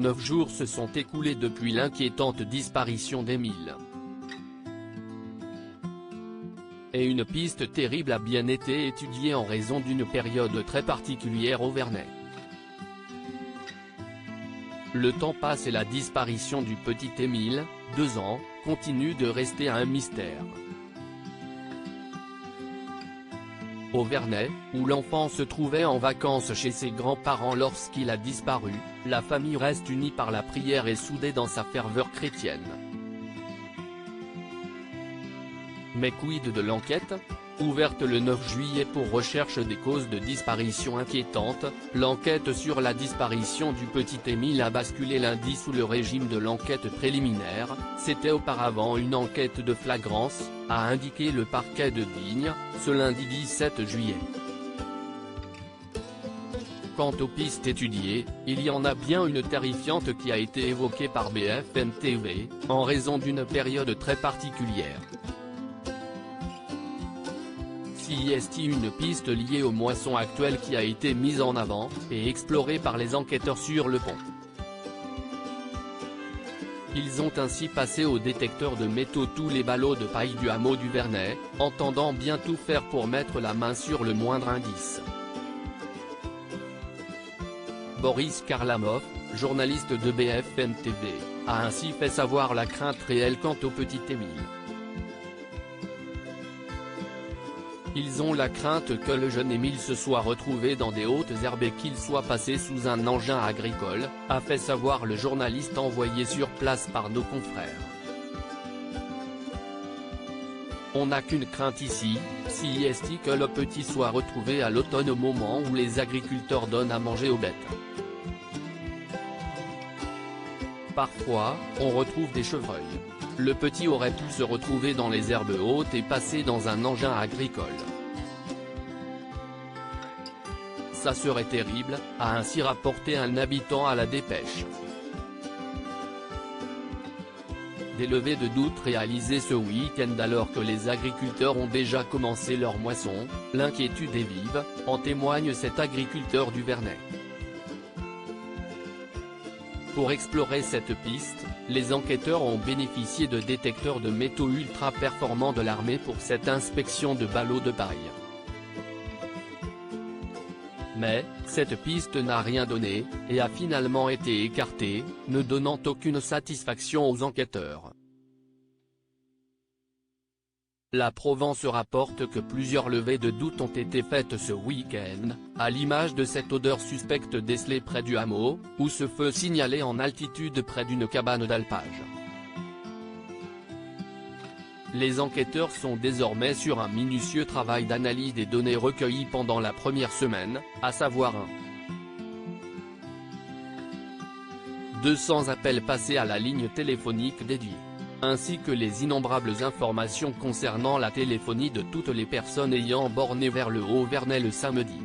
9 jours se sont écoulés depuis l'inquiétante disparition d'Émile. Et une piste terrible a bien été étudiée en raison d'une période très particulière au Vernet. Le temps passe et la disparition du petit Émile, 2 ans, continue de rester un mystère. Au Vernet, où l'enfant se trouvait en vacances chez ses grands-parents lorsqu'il a disparu, la famille reste unie par la prière et soudée dans sa ferveur chrétienne. Mais quid de l'enquête ? Ouverte le 9 juillet pour recherche des causes de disparition inquiétantes, l'enquête sur la disparition du petit Émile a basculé lundi sous le régime de l'enquête préliminaire. C'était auparavant une enquête de flagrance, a indiqué le parquet de Digne, ce lundi 17 juillet. Quant aux pistes étudiées, il y en a bien une terrifiante qui a été évoquée par BFM TV, en raison d'une période très particulière. Y a-t-il une piste liée aux moissons actuelles qui a été mise en avant, et explorée par les enquêteurs sur le pont. Ils ont ainsi passé au détecteur de métaux tous les ballots de paille du hameau du Vernet, entendant bien tout faire pour mettre la main sur le moindre indice. Boris Karlamov, journaliste de BFM TV, a ainsi fait savoir la crainte réelle quant au petit Émile. Ils ont la crainte que le jeune Émile se soit retrouvé dans des hautes herbes et qu'il soit passé sous un engin agricole, a fait savoir le journaliste envoyé sur place par nos confrères. On n'a qu'une crainte ici, si est que le petit soit retrouvé à l'automne au moment où les agriculteurs donnent à manger aux bêtes. Parfois, on retrouve des chevreuils. Le petit aurait pu se retrouver dans les herbes hautes et passer dans un engin agricole. Ça serait terrible, a ainsi rapporté un habitant à la Dépêche. Des levées de doute réalisées ce week-end alors que les agriculteurs ont déjà commencé leur moisson, l'inquiétude est vive, en témoigne cet agriculteur du Vernet. Pour explorer cette piste, les enquêteurs ont bénéficié de détecteurs de métaux ultra performants de l'armée pour cette inspection de ballots de paille. Mais, cette piste n'a rien donné, et a finalement été écartée, ne donnant aucune satisfaction aux enquêteurs. La Provence rapporte que plusieurs levées de doute ont été faites ce week-end, à l'image de cette odeur suspecte décelée près du hameau, ou ce feu signalé en altitude près d'une cabane d'alpage. Les enquêteurs sont désormais sur un minutieux travail d'analyse des données recueillies pendant la première semaine, à savoir 200 appels passés à la ligne téléphonique dédiée, ainsi que les innombrables informations concernant la téléphonie de toutes les personnes ayant borné vers le Haut-Vernet le samedi.